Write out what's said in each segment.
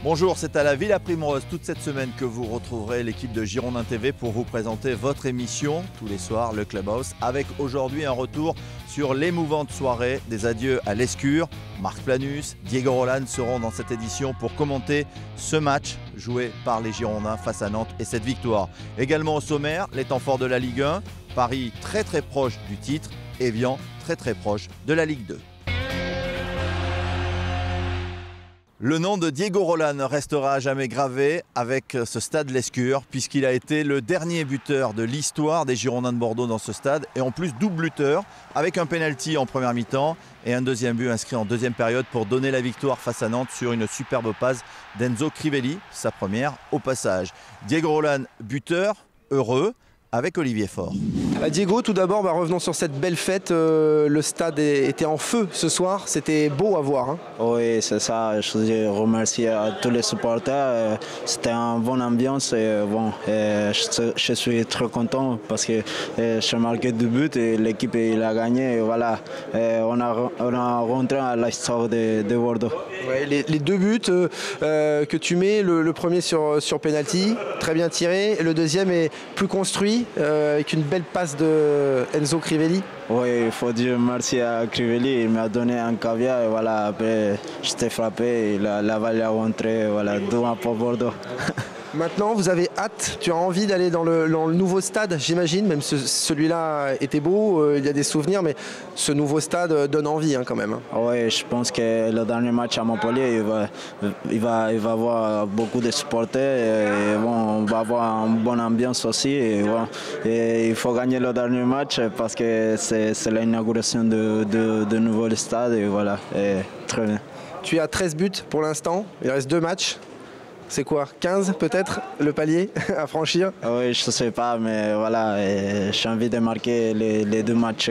Bonjour, c'est à la Villa Primrose toute cette semaine que vous retrouverez l'équipe de Girondins TV pour vous présenter votre émission tous les soirs, le Clubhouse, avec aujourd'hui un retour sur l'émouvante soirée des adieux à l'Escure. Marc Planus, Diego Roland seront dans cette édition pour commenter ce match joué par les Girondins face à Nantes et cette victoire. Également au sommaire, les temps forts de la Ligue 1, Paris très proche du titre, Evian très proche de la Ligue 2. Le nom de Diego Roland restera à jamais gravé avec ce stade l'Escure puisqu'il a été le dernier buteur de l'histoire des Girondins de Bordeaux dans ce stade et en plus double buteur avec un penalty en première mi-temps et un deuxième but inscrit en deuxième période pour donner la victoire face à Nantes sur une superbe passe d'Enzo Crivelli, sa première au passage. Diego Roland, buteur, heureux, avec Olivier Faure. Diego, tout d'abord, revenons sur cette belle fête. Le stade était en feu ce soir. C'était beau à voir. Oui, c'est ça. Je remercie à tous les supporters. C'était une bonne ambiance. Je suis très content parce que j'ai marqué 2 buts et l'équipe a gagné. Et voilà, on a rentré à l'histoire de Bordeaux. Ouais, les 2 buts que tu mets, le premier sur penalty, très bien tiré. Et le deuxième est plus construit. Avec une belle passe de Enzo Crivelli. Oui, il faut dire merci à Crivelli, il m'a donné un caviar et voilà, après j'étais frappé et la balle est rentrée, voilà, 2-1 pour Bordeaux. Maintenant, vous avez hâte, tu as envie d'aller dans le nouveau stade, j'imagine, même celui-là était beau, il y a des souvenirs, mais ce nouveau stade donne envie quand même. Oui, je pense que le dernier match à Montpellier, il va avoir beaucoup de supporters, et bon, on va avoir une bonne ambiance aussi. Et il faut gagner le dernier match parce que c'est l'inauguration de nouveau stade, et voilà, et très bien. Tu as 13 buts pour l'instant, il reste 2 matchs. C'est quoi, 15 peut-être, le palier à franchir? Oui, je ne sais pas, mais voilà, j'ai envie de marquer les 2 matchs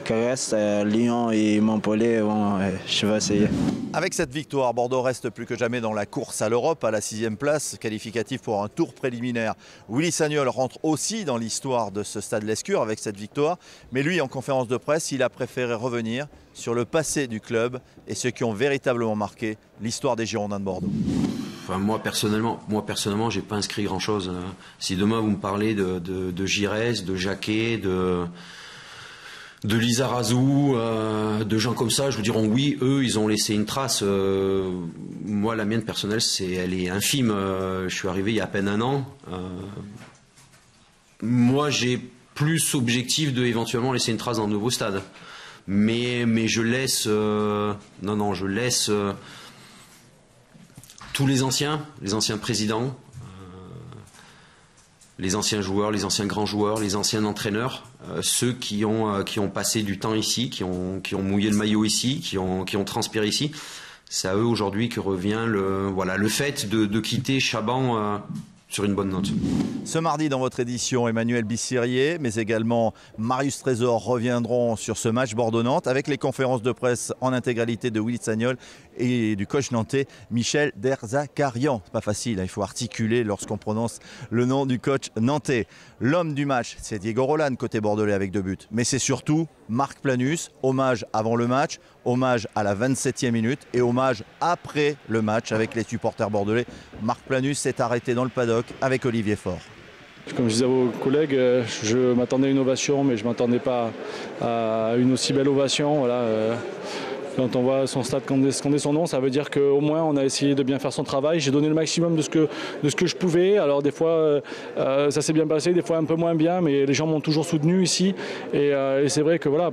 qui restent, Lyon et Montpellier, bon, je vais essayer. Avec cette victoire, Bordeaux reste plus que jamais dans la course à l'Europe, à la 6e place, qualificatif pour un tour préliminaire. Willy Sagnol rentre aussi dans l'histoire de ce stade l'Escure avec cette victoire, mais lui, en conférence de presse, il a préféré revenir sur le passé du club et ceux qui ont véritablement marqué l'histoire des Girondins de Bordeaux. Enfin, moi personnellement, j'ai pas inscrit grand-chose. Si demain vous me parlez de Giresse, de Jacquet, de Lizarazu, de gens comme ça, je vous dirais oui, eux, ils ont laissé une trace. Moi, la mienne personnelle, elle est infime. Je suis arrivé il y a à peine 1 an. Moi, j'ai plus objectif de éventuellement laisser une trace dans le nouveau stade. Mais je laisse, je laisse tous les anciens présidents, les anciens joueurs, les anciens grands joueurs, les anciens entraîneurs, ceux qui ont passé du temps ici, qui ont mouillé le maillot ici, qui ont transpiré ici. C'est à eux aujourd'hui que revient le fait de quitter Chaban sur une bonne note. Ce mardi dans votre édition, Emmanuel Bissirier, mais également Marius Trésor reviendront sur ce match Bordeaux-Nantes avec les conférences de presse en intégralité de Willy Sagnol et du coach nantais Michel Derzakarian. C'est pas facile, il faut articuler lorsqu'on prononce le nom du coach nantais. L'homme du match, c'est Diego Roland côté bordelais avec 2 buts. Mais c'est surtout Marc Planus, hommage avant le match, hommage à la 27e minute et hommage après le match avec les supporters bordelais. Marc Planus s'est arrêté dans le paddock avec Olivier Faure. Comme je disais à vos collègues, je m'attendais à une ovation, mais je ne m'attendais pas à une aussi belle ovation. Voilà, quand on voit son stade scander son nom, ça veut dire qu'au moins on a essayé de bien faire son travail. J'ai donné le maximum de ce que je pouvais. Alors des fois ça s'est bien passé, des fois un peu moins bien, mais les gens m'ont toujours soutenu ici. Et c'est vrai que voilà,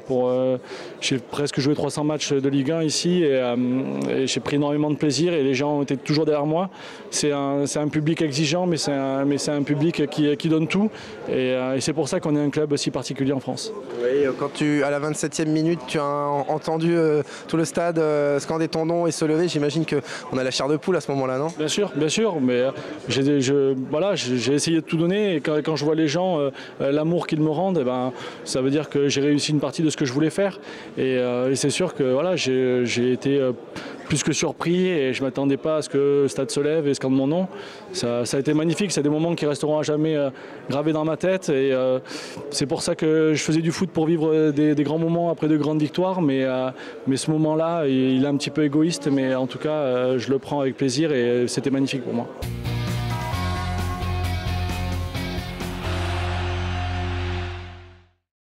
j'ai presque joué 300 matchs de Ligue 1 ici et j'ai pris énormément de plaisir et les gens ont été toujours derrière moi. C'est un public exigeant, mais c'est un public qui donne tout. Et c'est pour ça qu'on est un club si particulier en France. Oui, quand à la 27e minute, tu as entendu tout le stade scander ton nom et se lever, j'imagine qu'on a la chair de poule à ce moment-là, non? Bien sûr, mais j'ai essayé de tout donner et quand je vois les gens, l'amour qu'ils me rendent, ça veut dire que j'ai réussi une partie de ce que je voulais faire et c'est sûr que voilà, j'ai été plus que surpris et je ne m'attendais pas à ce que le stade se lève et scande mon nom. Ça a été magnifique, c'est des moments qui resteront à jamais gravés dans ma tête et c'est pour ça que je faisais du foot pour vivre des grands moments après de grandes victoires, mais ce moment-là, il est un petit peu égoïste, mais en tout cas, je le prends avec plaisir et c'était magnifique pour moi.